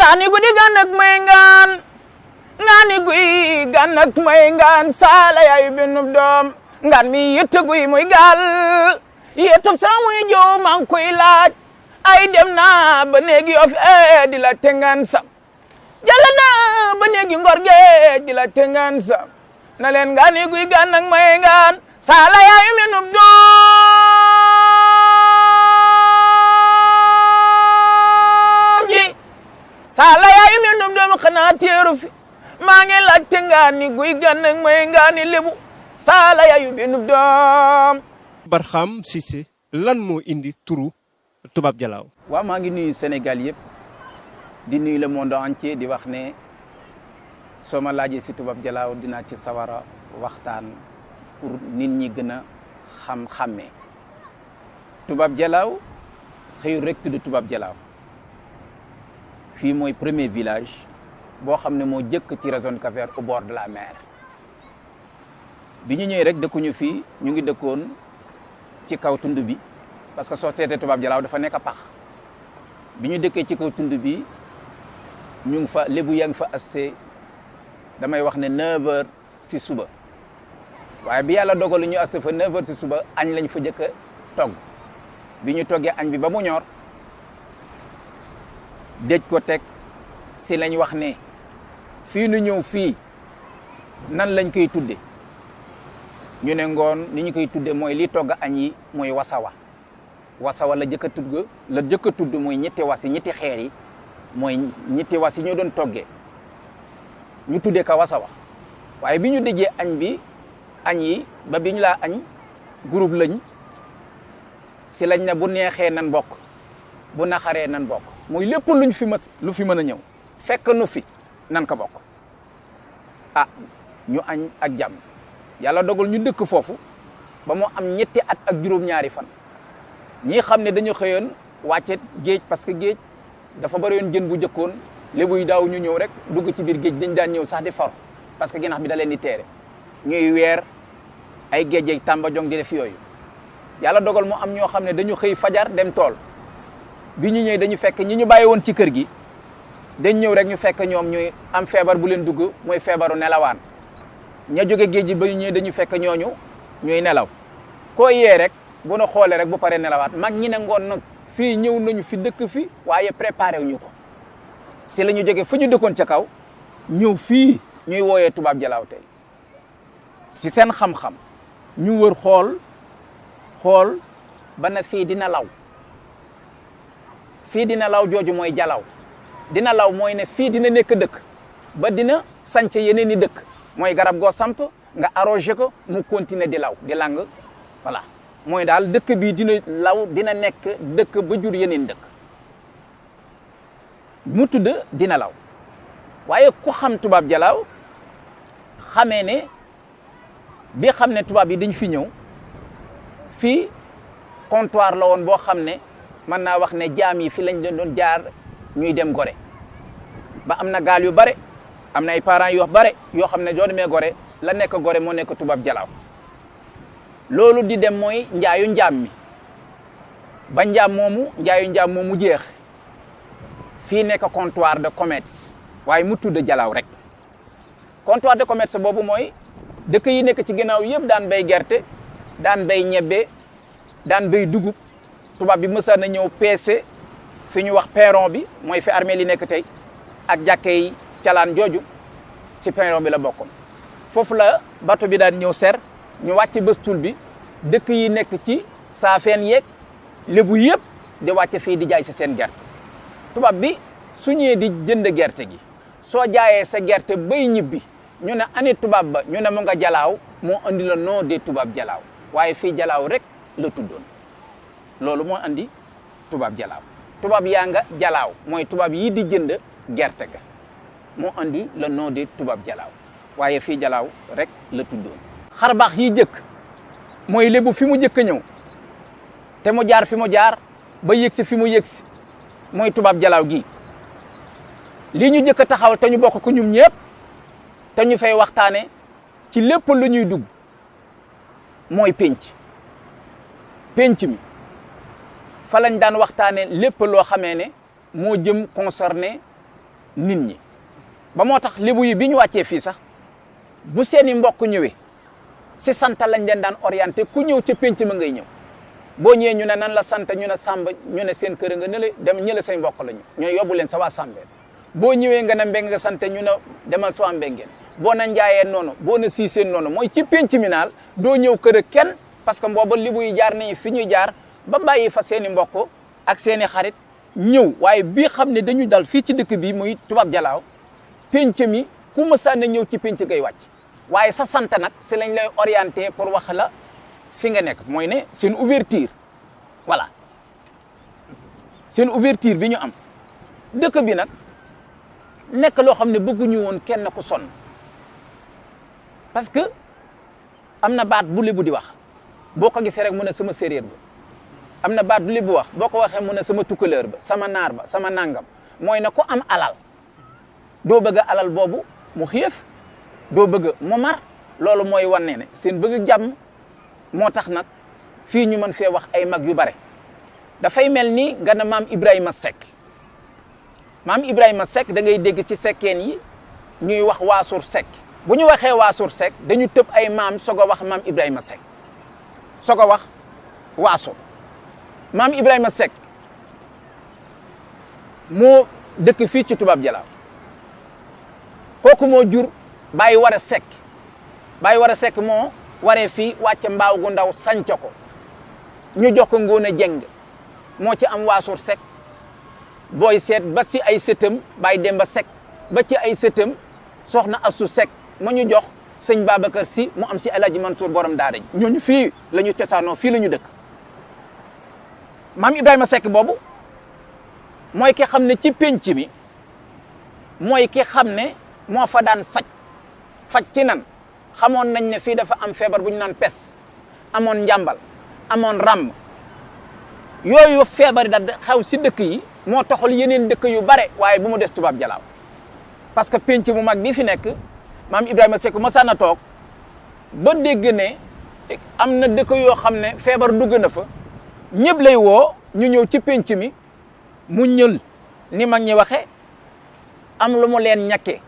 ngani gudi ganak mayngan ngani gui ganak mayngan sala ya ibnub dom ngan mi yette gui moy gal yetop sa moy jo man koy laaj ay dem na ba neegi of di la tengan sam jalana ba neegi ngor ge di la tengan sam na len ngani gui ganak mayngan sala ya ibnub dom ji sala ya ibnub dom xana teeru fi maa ngi laajte ngani guy ganak mayngan lebu sala ya ibnub dom. Barham Cissé lan moo indi turu Toubab Dialaw. waaw maa ngi nuyu Sénégal yëpp di nuyu le monde entier di wax ne soo ma laajee si Toubab Dialaw dinaa ci sawara waxtaan pour nit ñi gën a xàmmee Toubab Dialaw xëyul rek tudd Toubab Dialaw fii mooy premier village boo xam ne moo jëkk ci région de Cap-Vert au bord de la mer bi ñu ñëwee rek dëkkuñu fii ñu ngi dëkkoon ci kaw tund bi parce que soo seetee Toubab Dialaw dafa nekk pax bi ñu dëkkee ci kaw tund bi ñu ngi fa lébu yaa ngi fa assé damay wax ne 9h si suba waaye bi yàlla dogalu ñu assé fa 9h si suba añ lañ fa jëkk a togg bi ñu toggee añ bi ba mu ñor déj ko teg si lañ wax ne fii nu ñëw fii nan lañ koy tudde ñu ne ngoon ni ñu koy tudde mooy li togg añ yi mooy wasawa la jëkk a tudd mooy ñetti was yi ñetti xeer yi mooy ñetti was yi ñoo doon toggee ñu tuddee ka wasawa waaye bi ñu déjee añ bi añ yi ba bi ñu laa añ groupe lañ si lañ ne bu neexee nan bokk bu naxaree nan bokk mooy lépp lu fi mën a ñëw fekk nu fi nan ko bokk ñu añ ak jàmm yàlla dogal ñu dëkk foofu ba mu am ñetti at ak juróom-ñaari fan ñi xam ne dañu xëyoon wàcce géej parce que géej dafa bari yoon jën bu jëkkoon lébu yi daaw ñu ñëw rek dugg ci biir géej dañ daan ñëw sax di for parce que ginax bi da leen di teere ñuy weer ay géej ak tàmba jong di def yooyu yàlla dogal mu am ñoo xam ne dañu xëy fajar dem tool bi ñu ñëwee dañu fekk ñi ñu bàyyi woon ci kër gi dañ ñëw rek ñu fekk ñoom ñuy am feebar bu leen dugg mooy feebaru nelawaan ña jóge géej gi ba ñu ñëwee dañu fekk ñooñu ñuy nelaw koo yee rek bu na xoolee rek bu paree nelawaat mag ñi ne ngoon nag fii ñëw nañu fi dëkk fi waaye préparé wuñu ko si la ñu jóge fu ñu dëkkoon ca kaw ñëw fii ñuy wooyee Toubab Dialaw tey si seen xam-xam ñu wër xool ba na fii dina law jooju mooy Dialaw dina law mooy ne fii dina nekk dëkk ba dina sanc yeneen i dëkk mooy garab goo samp nga arrosé ko mu continuer di law di lang voilà mooy daal dëkk bi dina law dina nekk dëkk ba jur yeneen dëkk mu tudd dina law waaye ku xam Toubab Dialaw xamee ne bi xam ne tubaab yi dañ fi ñëw fii comptoir la woon boo xam ne mën naa wax ne jaam yi fi lañ doon jaar ñuy dem Gorée ba am na gaal yu bare am na ay parents yu bare yoo xam ne doo demee Gorée la nekk Gorée moo nekk Toubab Dialaw loolu di dem mooy njaayu njaam mi ba njaayu njaam moomu jeex fii nekk comptoir de commerce waaye mu tudd Dialaw rek comptoir de commerce boobu mooy dëkk yi nekk ci ginnaaw yëpp daan bay gerte daan bay ñebbe daan bay dugub tubaab bi mësa na ñëw peese fi ñu wax perron bi mooy fi armée li nekk tey ak jàkkey calaan jooju ci perron bi la bokkoon foofu la bateau bi daan ñëw ser ñu wàcc bëstul bi dëkk yi nekk ci saafeen yeeg lébu yëpp di wàcc fii di jaay si seen gerte tubaab bi su ñëwee di jënd gerte gi soo jaayee sa gerte bay ñibbi ñu ne ani tubaab ba ñu ne mu nga Dialaw moo andi le nom des Toubab Dialaw waaye fii Dialaw rek la tuddoon loolu moo andi Toubab Dialaw tubaab yaa nga Dialaw mooy tubaab yi di jënd gerte ga moo andi le nom des Toubab Dialaw waaye fii Dialaw rek la tuddoon xar baax yi jëkk mooy lébu fi mu jëkk ñëw te mu jaar fi mu jaar ba yëg si fi mu yëg si mooy Toubab Dialaw gi lii ñu jëkk taxawal te ñu bokk ko ñum ñëpp te ñu fay waxtaane ci lépp lu ñuy dugg mooy penc mi fa lañ daan waxtaane lépp loo xamee ne moo jëm concerné nit ñi ba moo tax lébu yi bi ñu wàccee fii sax bu seeni mbokk ñëwee si sant lañ leen daan orienté ku ñëw ca pénc ma ngay ñëw boo ñëwee ñu ne nan la sant ñu ne Samba ñu ne seen kër nga ne la dem ñële say mbokk lañu ñooy yóbbu leen sa waa Sambeen boo ñëwee nga ne Mbeng nga sant ñu ne demal sa waa Mbengeen boo na Njaayeen noonu boo na Siiseen noonu mooy ci pénc mi naal doo ñëw kër ak kenn parce que booba lébu yi jaar nañu fi ñuy jaar ba bàyyi fa seeni mbokk ak seeni xarit ñëw waaye bii xam ne dañu dal fii ci dëkk bi muy Tubaab Jalaaw pénc mi ku mësaan na ñëw ci pénc ngay wàcc waaye sa sant nag si lañ lay orienté pour wax la fi nga nekk mooy ne seen ouverture voilà seen ouverture bi ñu am dëkk bi nag nekk loo xam ne bëgguñu woon kenn ku sonn parce que am na baat bu lébu di wax boo ko gisee rek mu ne sama séeréer ba am na baat bu lébu wax boo ko waxee mu ne sama tukkaleur ba sama naar ba sama nangam mooy ne ku am alal doo bëgg alal boobu mu xiif doo bëgg mu mar loolu mooy wane ne seen bëgg jàmm moo tax nag fii ñu mën fee wax ay mag yu bare dafay mel ni nga ne maam Ibrahima Seck maam Ibrahima Seck da ngay dégg ci sekkeen yi ñuy wax Waasur Seck bu ñu waxee Waasur Seck dañu tëb ay maam soog a wax maam Ibrahima Seck soog a wax Waasur maam Ibrahima Seck moo dëkk fii ci Tubaab Jalaaw kooku moo jur Baye Wara Seck Baye Wara Seck moo waree fii wàcce mbaaw gu ndaw sanc ko ñu jox ko Ngoone Jeng moo ci am Waasur Seck booy seet ba ci ay sëtam Baye Demba Seck ba ci ay sëtam soxna Assu Seck ma ñu jox sëñ Babacar Si mu am si El Hadji Mansour borom daara ji ñooñu fii la ñu cosaanoo fii la ñu dëkk maam Ibrahima Seck boobu mooy ki xam ne ci pénc mi mooy ki xam ne moo fa daan faj ci nan xamoon nañ ne fii dafa am feebar bu ñu naan pes amoon njàmbal amoon ràmm yooyu feebar da xew si dëkk yi moo taxal yeneen dëkk yu bare waaye bu mu des Tubaab Jalaaw parce que pénc mu mag bii fi nekk maam Ibrahima Seck mosaan na toog ba dégg ne am na dëkk yoo xam ne feebar dugg na fa ñëpp lay woo ñu ñëw ci pénc mi mu ñël ni mag ñi waxe am lu mu leen ñàkkee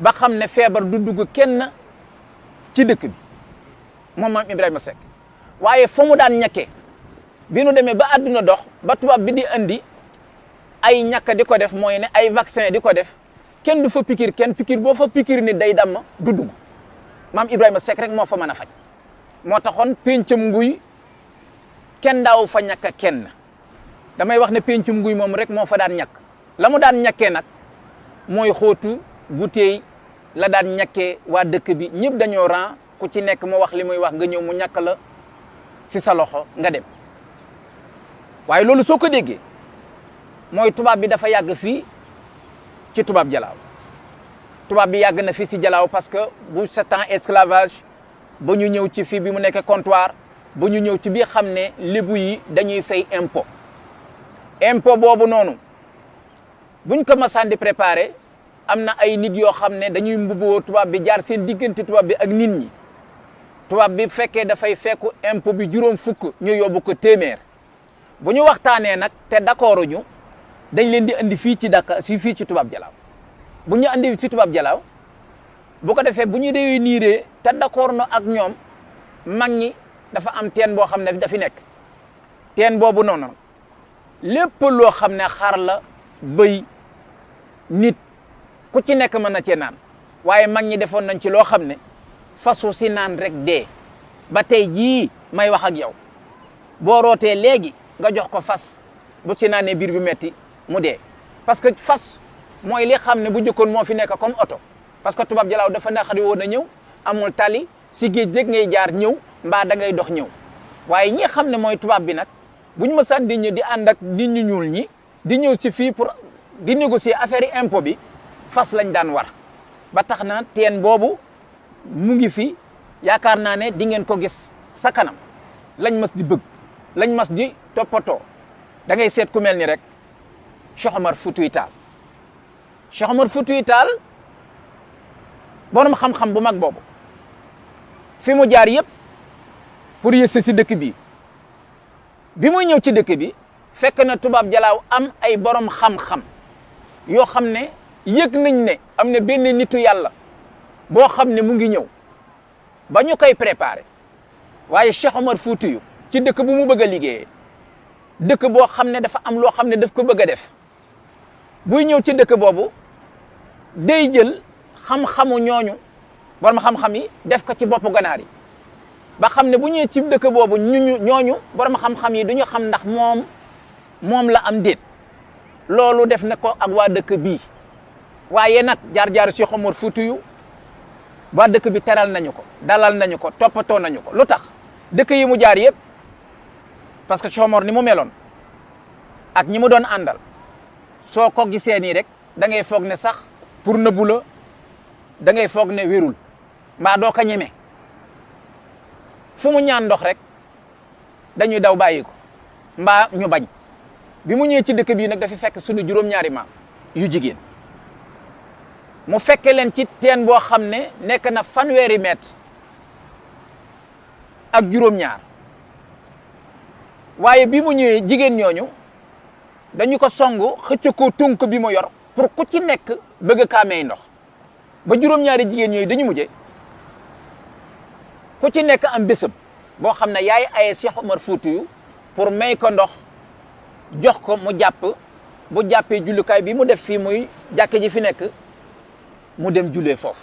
ba xam ne feebar du dugg kenn ci dëkk bi moom maam Ibrahima Seck waaye fa mu daan ñàkkee bi nu demee ba àdduna dox ba tubaab bi di andi ay ñàkk di ko def mooy ne ay vaccin di ko def kenn du fa pikir kenn pikir boo fa pikir ni day damm du dugg maam Ibrahima Seck rek moo fa mën a faj moo taxoon péncam nguy kenn daaw fa ñàkk kenn damay wax ne péncam nguy moom rek moo fa daan ñàkk la mu daan ñàkkee nag mooy xóotu guteey la daan ñàkkee waa dëkk bi ñëpp dañoo ran ku ci nekk mu wax li muy wax nga ñëw mu ñàkk la si sa loxo nga dem waaye loolu soo ko déggee mooy tubaab bi dafa yàgg fii ci Tubaab Jalaaw tubaab bi yàgg na fii si Jalaaw parce que bu sa temps esclavage ba ñu ñëw ci fii bi mu nekk comptoir ba ñu ñëw ci bii xam ne lébu yi dañuy fay impôt boobu noonu buñ ko masaan di préparé am na ay nit yoo xam ne dañuy mbubboo tubaab bi jaar seen diggante tubaab bi ak nit ñi tubaab bi fekkee dafay fekku impôt bi juróom fukk ñu yóbbu ko téeméer bu ñu waxtaanee nag te d'accord ñu dañ leen di andi fii ci Dakar fii ci Tubaab Jalaaw bu ñu andi ci Tubaab Jalaaw bu ko defee bu ñu réunir te d'accord no ak ñoom mag ñi dafa am teen boo xam ne dafi nekk teen boobu noonu lépp loo xam ne xar la bëy nit ku ci nekk mën na cee naan waaye mag ñi defoon nañ ci loo xam ne fasu si naan rek dee ba tey jii may wax ak yow boo rootee léegi nga jox ko fas bu ci naanee biir bi metti mu dee parce que fas mooy li xam ne bu jëkkoon moo fi nekk comme oto parce que Tubaab Jalaaw dafa naqari woon a ñëw amul tali si géej rek ngay jaar ñëw mbaa da ngay dox ñëw waaye ñi xam ne mooy tubaab bi nag buñ mësaan di ñëw di ànd ak nit ñu ñuul ñi di ñëw ci fii pour di négocier affaire yi impôt bi fas lañ daan war ba tax na teen boobu mu ngi fi yaakaar naa ne di ngeen ko gis sa kanam lañ mas di bëgg lañ mas di toppatoo da ngay seet ku mel ni rek Cheikh Omar Foutiyou Tall Cheikh Omar Foutiyou Tall borom xam-xam bu mag boobu fi mu jaar yëpp pour yësse si dëkk bi muy ñëw ci dëkk bi fekk na Tubaab Jalaaw am ay borom xam-xam yoo xam ne yëg nañ ne am na benn nitu yàlla boo xam ne mu ngi ñëw ba ñu koy préparé waaye Cheikh Omar Foutiyou ci dëkk bu mu bëgg a liggéeyee dëkk boo xam ne dafa am loo xam ne daf ko bëgg a def buy ñëw ci dëkk boobu day jël xam-xamu ñooñu borom xam-xam yi def ko ci boppu ganaar yi ba xam ne bu ñëwee ci dëkk boobu ñooñu borom xam-xam yi duñu xam ndax moom la am déet loolu def na ko ak waa dëkk bii waaye nag jaar-jaar Cheikh Omar Foutiyou waa dëkk bi teral nañu ko dalal nañu ko toppatoo nañu ko lu tax dëkk yi mu jaar yëpp parce que Cheikh Omar ni mu meloon ak ñi mu doon àndal soo ko gisee nii rek da ngay foog ne sax pour nëbbu la da ngay foog ne wérul mbaa doo ko ñeme fu mu ñaan ndox rek dañuy daw bàyyi ko mbaa ñu bañ bi mu ñëwee ci dëkk bii nag dafa fekk suñu juróom-ñaari maam yu jigéen mu fekke leen ci teen boo xam ne nekk na 100 mètre ak juróom-ñaar waaye bi mu ñëwee jigéen ñooñu dañu ko songu xëcc ko tunk bi mu yor pour ku ci nekk bëgg kaa may ndox ba juróom-ñaari jigéen ñooyu dañu mujje ku ci nekk am bésam boo xam ne yaay aye Cheikh Omar Foutiyou pour may ko ndox jox ko mu jàpp bu jàppee jullukaay bi mu def fii muy jàkke ji fi nekk mu dem jullee foofu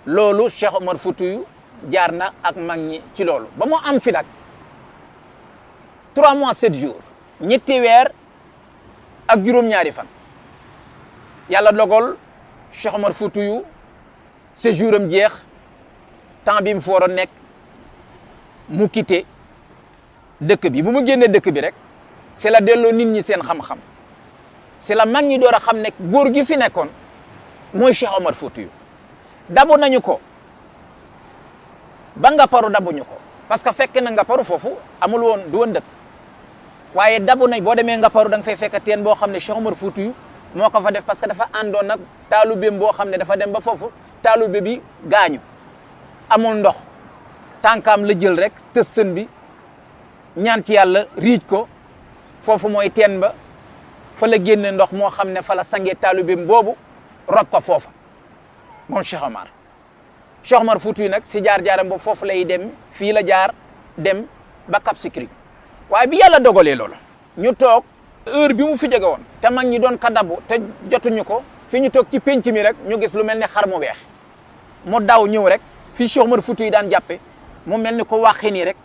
loolu Cheikh Omar Foutiyou jaar na ak mag ñi ci loolu ba mu am fi nag 3 mois 7 jours ñetti weer ak juróom-ñaari fan yàlla dogal Cheikh Omar Foutiyou séjour am jeex temps bi mu fa waroon nekk mu quitté dëkk bi bu mu génnee dëkk bi rek c'est la delloo nit ñi seen xam-xam c'est la mag ñi door a xam ne góor gi fi nekkoon mooy Cheikh Omar Foutiyou dabu nañu ko ba Ngaparou dabuñu ko parce que fekk na Ngaparou foofu amul woon du woon dëkk waaye dabu nañ boo demee Ngaparou da nga fay fekk teen boo xam ne Cheikh Omar Foutiyou moo ko fa def parce que dafa àndoon nag taalubeem boo xam ne dafa dem ba foofu taalube bi gaañu amul ndox tànkaam la jël rek tës sën bi ñaan ci yàlla riij ko foofu mooy teen ba fa la génne ndox moo xam ne fa la sangee taalubeem boobu rob ko foofa moom Cheikh Omar Foutiyou nag si jaar-jaaram boobu foofu lay dem fii la jaar dem ba Cap Skirring waaye bi yàlla dogalee loolu ñu toog heure bi mu fi jóge woon te mag ñi doon ka dabu te jotuñu ko fi ñu toog ci penc mi rek ñu gis lu mel ni xar mu weex mu daw ñëw rek fii Cheikh Omar Foutiyou daan jàppe mu mel ni ko waxi nii rek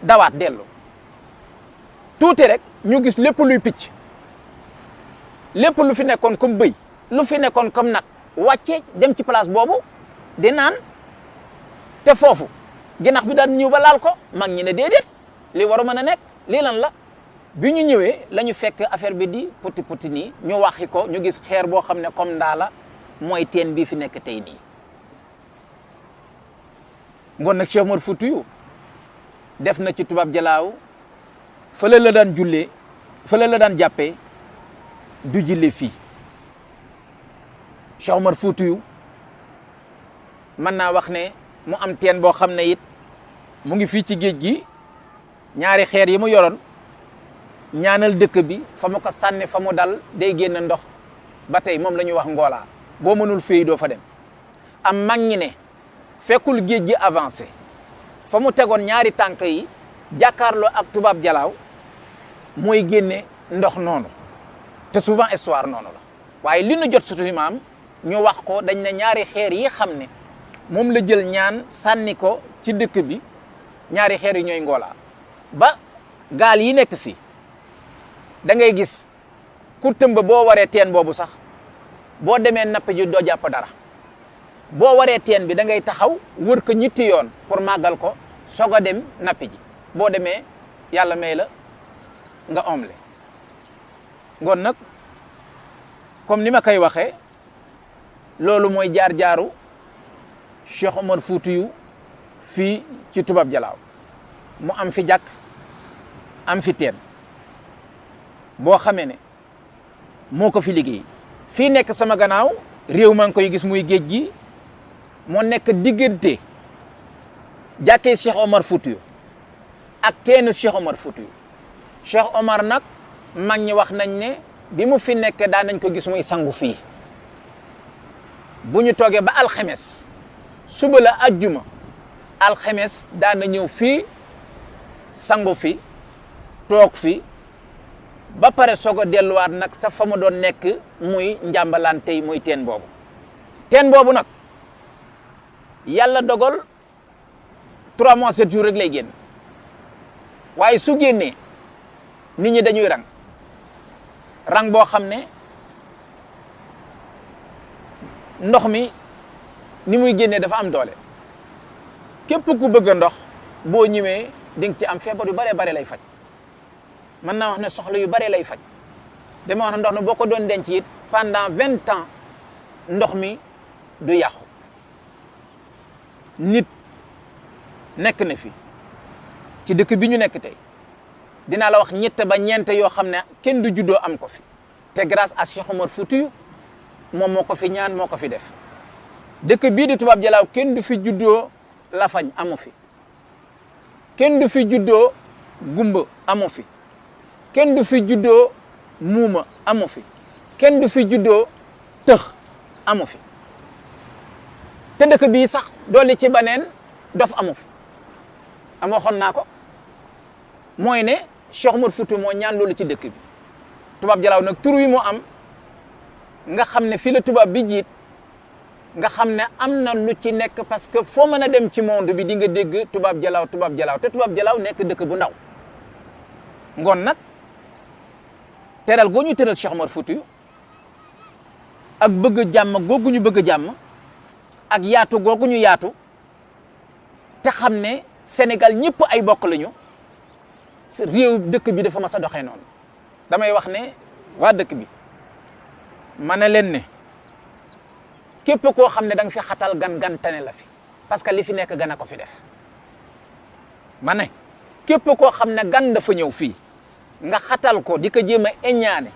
dawaat dellu tuuti rek ñu gis lépp luy picc lépp lu fi nekkoon comme bëy lu fi nekkoon comme nag wàcce dem ci place boobu di naan te foofu ginax bi daan ñëw ba laal ko mag ñi ne déedéet li waru mën a nekk lii lan la bi ñu ñëwee la ñu fekk affaire bi di poti poti nii ñu waxi ko ñu gis xeer boo xam ne comme ndaa la mooy teen bii fi nekk tey nii ngoon nag Cheikh Omar Foutiyou def na ci tubaab jalaaw fële la daan jullee fële la daan jàppee du jille fii Cheikh Omar Foutiyou mën naa wax ne mu am teen boo xam ne it mu ngi fii ci géej gi ñaari xeer yi mu yoroon ñaanal dëkk bi fa mu ko sànni fa mu dal day génn ndox ba tey moom la ñuy wax ngoolaa boo mënul féey doo fa dem am mag ñi ne fekkul géej gi avancé fa mu tegoon ñaari tànk yi jàkkaarloo ak tubaab jalaaw mooy génne ndox noonu te souvent histoire noonu la waaye li nu jot suñu maam ñu wax ko dañ ne ñaari xeer yi xam ne moom la jël ñaan sànni ko ci dëkk bi ñaari xeer yi ñooy ngoolaa ba gaal yi nekk fii da ngay gis ku tëmba boo waree teen boobu sax boo demee napp ji doo jàpp dara boo waree teen bi da ngay taxaw wër ko ñetti yoon pour màggal ko soog a dem nappi ji boo demee yàlla may la nga omle ngoon nag comme ni ma koy waxee loolu mooy jaar-jaaru Cheikh Omar Foutiyou fii ci tubaab jalaaw mu am fi jàkk am fi teen boo xamee ne moo ko fi liggéey fii nekk sama gannaaw réew maa ngi koy gis muy géej gi moo nekk diggante jàkkee Cheikh Omar Foutiyou ak teenu Cheikh Omar Foutiyou Cheikh Omar nag mag ñi wax nañ ne bi mu fi nekk daan nañ ko gis muy sangu fii bu ñu toogee ba alxemes suba la ajjuma alxemes daan na ñëw fii sangu fi toog fi ba pare soog a delluwaat nag sa fa mu doon nekk muy njàmbalaan tey muy teen boobu nag yàlla dogal 3 mois 7 jours rek lay génn waaye su génnee nit ñi dañuy rang boo xam ne ndox mi ni muy génnee dafa am doole képp ku bëgg ndox boo ñëwee di nga ci am feebar yu bare bare lay faj mën naa wax ne soxla yu bare lay faj dama wax ne ndox mi boo ko doon denc it pendant 20 ans ndox mi du yàqu nit nekk na fi ci dëkk bi ñu nekk tey dinaa la wax ñett ba ñeent yoo xam ne kenn du juddoo am ko fi te grâce à Cheikh Omar Foutiyou moom moo ko fi ñaan moo ko fi def dëkk bii di Toubab Dialaw kenn du fi juddoo lafañ amu fi kenn du fi juddoo gumba amu fi kenn du fi juddoo muuma amu fi kenn du fi juddoo tëx amu fi te dëkk bii sax dolli ci baneen dof amu fi am waxoon naa ko mooy ne Cheikh Omar Foutiyou moo ñaan loolu ci dëkk bi Toubab Dialaw nag tur wi moo am nga xam ne fii la tubaab bi jiit nga xam ne am na lu ci nekk parce que foo mën a dem ci monde bi di nga dégg Toubab Dialaw te Toubab Dialaw nekk dëkk bu ndaw ngoon nag teral goo ñu teral Cheikh Omar Foutiyou ak bëgg jàmm googu ñu bëgg jàmm ak yaatu googu ñu yaatu te xam ne Sénégal ñëpp ay bokk lañu réew dëkk bi dafa mas a doxee noonu damay wax ne waa dëkk bi ma ne leen ne képp koo xam ne da nga fi xatal gan tane la fi parce que li fi nekk gan a ko fi def ma ne képp koo xam ne gan dafa ñëw fii nga xatal ko di ko jéem a eññaane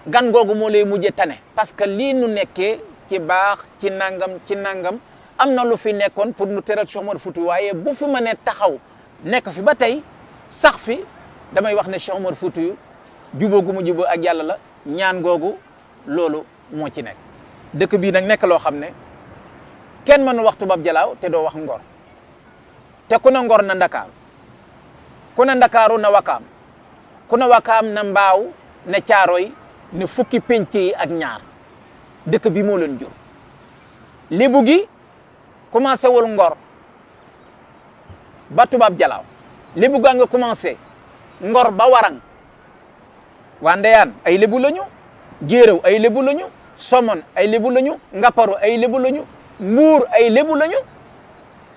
gan googu moo lay mujjee tane parce que lii nu nekkee ci baax ci nangam am na lu fi nekkoon pour nu teral Cheikh Omar Foutiyou waaye bu fi mënee taxaw nekk fi ba tey sax fi damay wax ne Cheikh Omar Foutiyou jubóo gu mu jubóo ak yàlla la ñaan googu loolu moo ci nekk dëkk bii nag nekk loo xam ne kenn mënu wax Toubab Dialaw te doo wax Ngor te ku ne Ngor na Ndakaaru ku ne Ndakaaru na Wakaam ku ne Wakaam na Mbaaw ne Caaroy ne fukki penc yi ak ñaar dëkk bi moo leen jur lébu gi commencé wul Ngor ba Toubab Dialaw lébu gaa nga commencé Ngor ba Warang waa Ndeyaan ay lébu lañu Jéeréw ay lébu lañu Somone ay lébu lañu Ngaparu ay lébu lañu Mbuur ay lébu lañu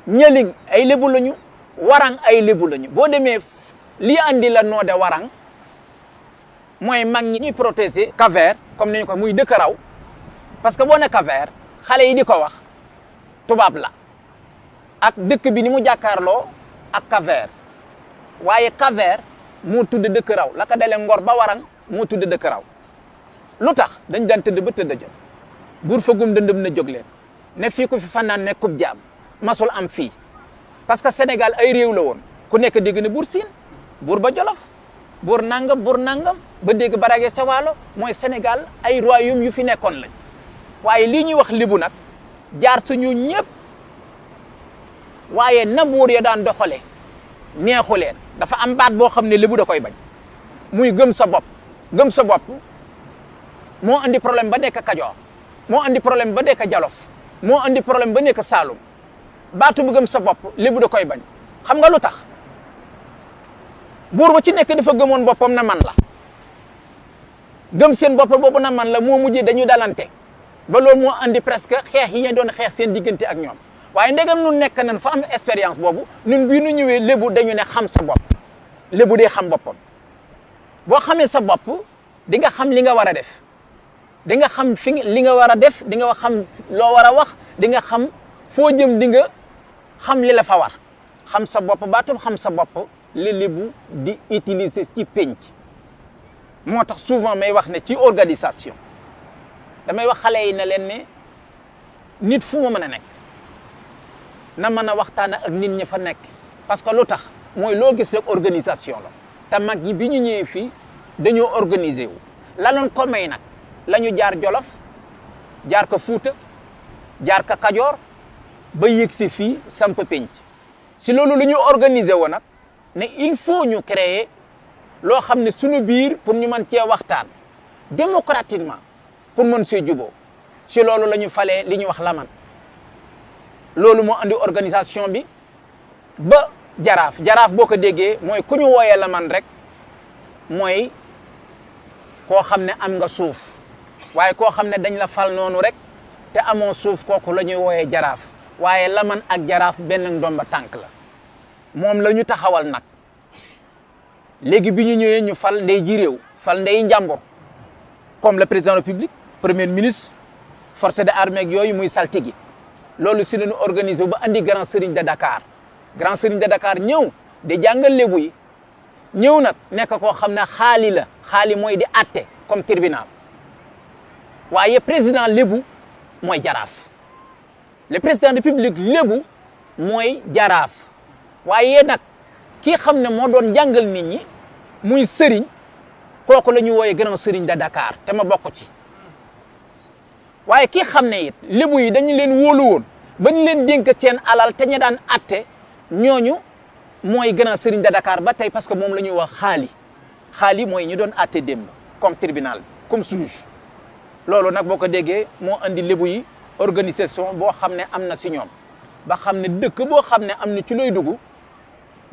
Ñeling ay lébu lañu Warang ay lébu lañu boo demee lii andi la noo de Warang mooy mag ñi ñuy protéger Cap-Vert comme ni ñu ko muy dëkk raw parce que boo ne Cap-Vert xale yi di ko wax tubaab la ak dëkk bi ni mu jàkkaarloo ak Cap-Vert waaye Cap-Vert moo tudd dëkk raw la ko dalee Ngor ba Warang moo tudd dëkk raw lu tax dañ daan tëdd ba tëdd jot buur fagum dëndëm na jóg leen ne fii ko fi fanaan nekkub jaam masul am fii parce que Sénégal ay réew la woon ku nekk dégg ne buur Siin buur ba Jolof buur nangam ba dégg barage ca Waalo mooy Sénégal ay royaume yu fi nekkoon lañ waaye lii ñuy wax libu nag jaar suñu ñëpp waaye na buur ya daan doxale neexu leen dafa am baat boo xam ne libu da koy bañ muy gëm sa bopp moo andi problème ba nekk Kajoor moo andi problème ba nekk Jolof moo andi problème ba nekk Saalum baatu bu gëm sa bopp lébu da koy bañ xam nga lu tax buur ba ci nekk dafa gëmoon boppam na man la gëm seen bopp boobu na man la moo mujjee dañu dalante ba loolu moo andi presque xeex yi ñu doon xeex seen diggante ak ñoom waaye ndegam nu nekk nañ fa am expérience boobu ñun bii nu ñëwee lébu dañu ne xam sa bopp lébu dee xam boppam boo xamee sa bopp di nga xam li nga war a def di nga xam li nga war a def di nga xam loo war a wax di nga xam foo jëm di nga xam li la fa war xam sa bopp baatum xam sa bopp li lébu di utiliser ci penc moo tax souvent may wax ne ci organisation damay wax xale yi ne leen ne nit fu mu mën a nekk na mën a waxtaan ak nit ñi fa nekk parce que lu tax mooy loo gis rek organisation la te mag ñi bi ñu ñëwee fii dañoo organiser wu la doon ko may nag la ñu jaar Jolof jaar ko Fuuta jaar ko Kajoor ba yëg si fii samp penc si loolu lu ñu organiser woon nag ne il faut ñu créer loo xam ne suñu biir pour ñu mën cee waxtaan démocratiquement pour mën see juboo si loolu la ñu falee li ñuy wax laman loolu moo andi organisation bi ba jaraaf boo ko déggee mooy ku ñu wooyee laman rek mooy koo xam ne am nga suuf waaye koo xam ne dañ la fal noonu rek te amoo suuf kooku la ñuy wooyee jaraaf waaye laman ak jaraaf benn ndomba tànk la moom la ñu taxawal nag léegi bi ñu ñëwee ñu fal ndey ji réew fal ndey njàmbur comme le président de la République premier ministre force de armée ak yooyu muy saltigi loolu si lañu organiser ba andi grand serigne de Dakar grand serigne de Dakar ñëw di jàngal lébu yi ñëw nag nekk koo xam ne xaali la xaali mooy di atte comme tribunal waaye président lébu mooy jaraaf le président de la République lébu mooy jaraaf waaye nag kii xam ne moo doon jàngal nit ñi muy sëriñ kooku la ñu wooyee grand sëriñ de Dakar te ma bokk ci waaye kii xam ne it lébu yi dañu leen wóolu woon ba ñu leen dénk seen alal te ña daan atte ñooñu mooy grand sëriñ de Dakar ba tey parce que moom la ñuy wax xaali mooy ñu doon atte démb comme tribunal comme juge loolu nag boo ko déggee moo andi lébu yi organisation boo xam ne am na si ñoom ba xam ne dëkk boo xam ne am na ci looy dugg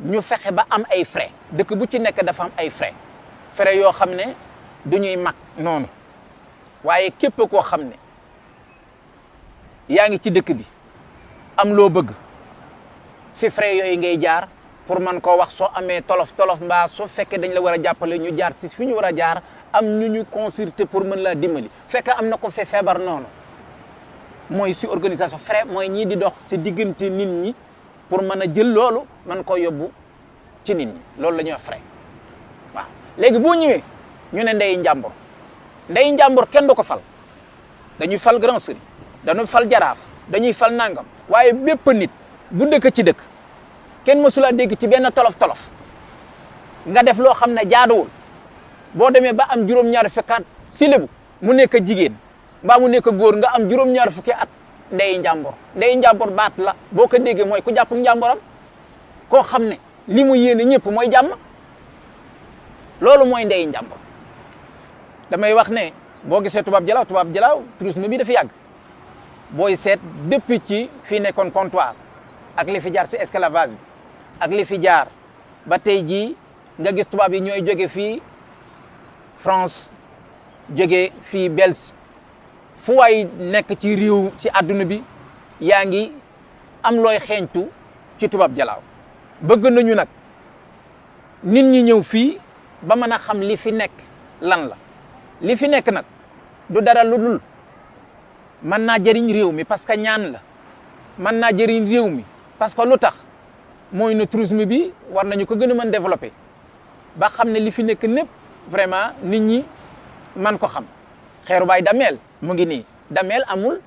ñu fexe ba am ay frais dëkk bu ci nekk dafa am ay frais yoo xam ne du ñuy mag noonu waaye képp koo xam ne yaa ngi ci dëkk bi am loo bëgg si frais yooyu ngay jaar pour man koo wax soo amee tolof mbaa soo fekkee dañ la war a jàppale ñu jaar ci fi ñu war a jaar am ñu consulter pour mën laa dimbali fekkee am na ko fe feebar noonu mooy si organisation frais mooy ñii di dox si diggante nit ñi pour mën a jël loolu man koo yóbbu ci nit ñi loolu la ñuy wax frais waaw léegi boo ñëwee ñu ne ndey njàmbur kenn du ko fal dañuy fal grand sëriñ dañuy fal jaraaf dañuy fal nangam waaye bépp nit bu dëkk ci dëkk kenn mësula dégg ci benn tolof nga def loo xam ne jaaduwul boo demee ba am juróom-ñaari fukki si lébu mu nekk jigéen mbaa mu nekk góor nga am juróom-ñaari fukki at ndey njàmbur baat la boo ko déggee mooy ku jàpp njàmburam koo xam ne li mu yéene ñëpp mooy jàmm loolu mooy ndey njàmbur damay wax ne boo gisee tubaab jalaaw tourisme bi dafa yàgg booy seet depuis ci fii nekkoon comptoir ak li fi jaar si esclavage bi ak li fi jaar ba tey jii nga gis tubaab yi ñooy jóge fii France jóge fii Belgique fu waay nekk ci réew ci àdduna bi yaa ngi am looy xeeñtu ci tubaab jalaaw bëgg nañu nag nit ñi ñëw fii ba mën a xam li fi nekk lan la li fi nekk nag du dara lu dul mën naa jëriñ réew mi parce que ñaan la mën naa jëriñ réew mi parce que lu tax mooy ne tourisme bi war nañu ko gën a mën développer ba xam ne li fi nekk népp vraiment nit ñi man ko xam Xeeru Baay Damel mu ngi nii Damel amul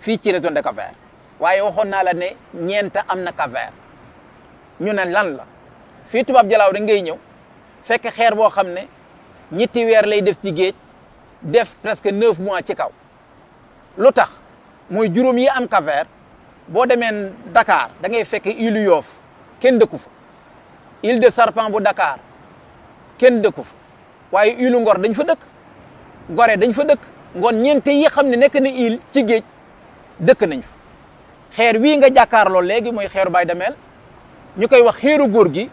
fii ci région de Cap-Vert waaye waxoon naa la ne ñeenta am na Cap-Vert ñu ne lan la fii tubaab jalaaw da ngay ñëw fekk xeer boo xam ne ñetti weer lay def ci géej def presque 9 mois ci kaw lu tax mooy juróom yi am Cap-Vert boo demee Dakar da ngay fekk île Yoff kenn dëkku fa île de Serpent bu Dakar kenn dëkku fa waaye île Ngor dañ fa dëkk Gorée dañ fa dëkk ngoon ñeente yi xam ne nekk na île ci géej dëkk nañ fa xeer wii nga jàkkaarloo léegi mooy xeeru Baay Damel ñu koy wax xeeru góor gi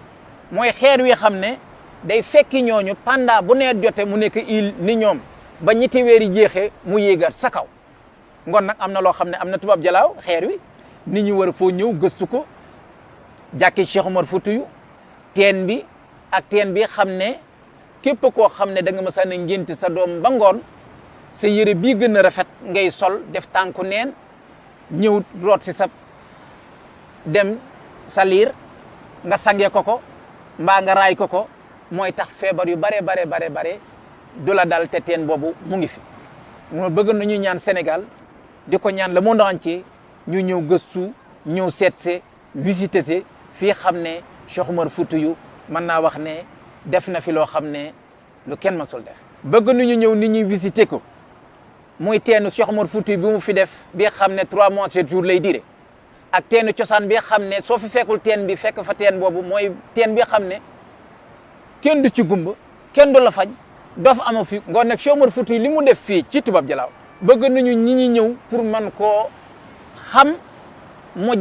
mooy xeer wi xam ne day fekki ñooñu pendant bu nawet jote mu nekk île ni ñoom ba ñetti weer yi jeexee mu yéegaat sa kaw ngoon nag am na loo xam ne am na tubaab jalaaw xeer wi nit ñi war a foo ñëw gëstu ko jàkki Cheikh Omar Foutiyou teen bi ak teen bi xam ne képp koo xam ne da nga mësaan a ngénte sa doom ba ngoon sa yére bii gën a rafet ngay sol def tànku neen ñëw root si sa dem sa liir nga sange ko mbaa nga raay ko mooy tax feebar yu bare du la dal te teen boobu mu ngi fi mu bëgg nañu ñaan Sénégal di ko ñaan le monde entier ñu ñëw gëstu ñëw seet se visiter se fii xam ne Cheikh Omar Foutiyou mën naa wax ne def na fi loo xam ne lu kenn mësul def bëgg nañu ñëw nit ñi visiter ko muy teenu Cheikh Omar Fouti bi mu fi def bi xam ne 3 mois 7 jours lay dire ak teenu cosaan bi xam ne soo fi fekkul teen bi fekk fa teen boobu mooy teen bi xam ne kenn du ci gumba kenn du la faj doo fa ama fi ngoon nag Cheikh Omar Fouti li mu def fii ci Toubab Dialaw bëgg nañu ñi ñi ñëw pour man koo xam mu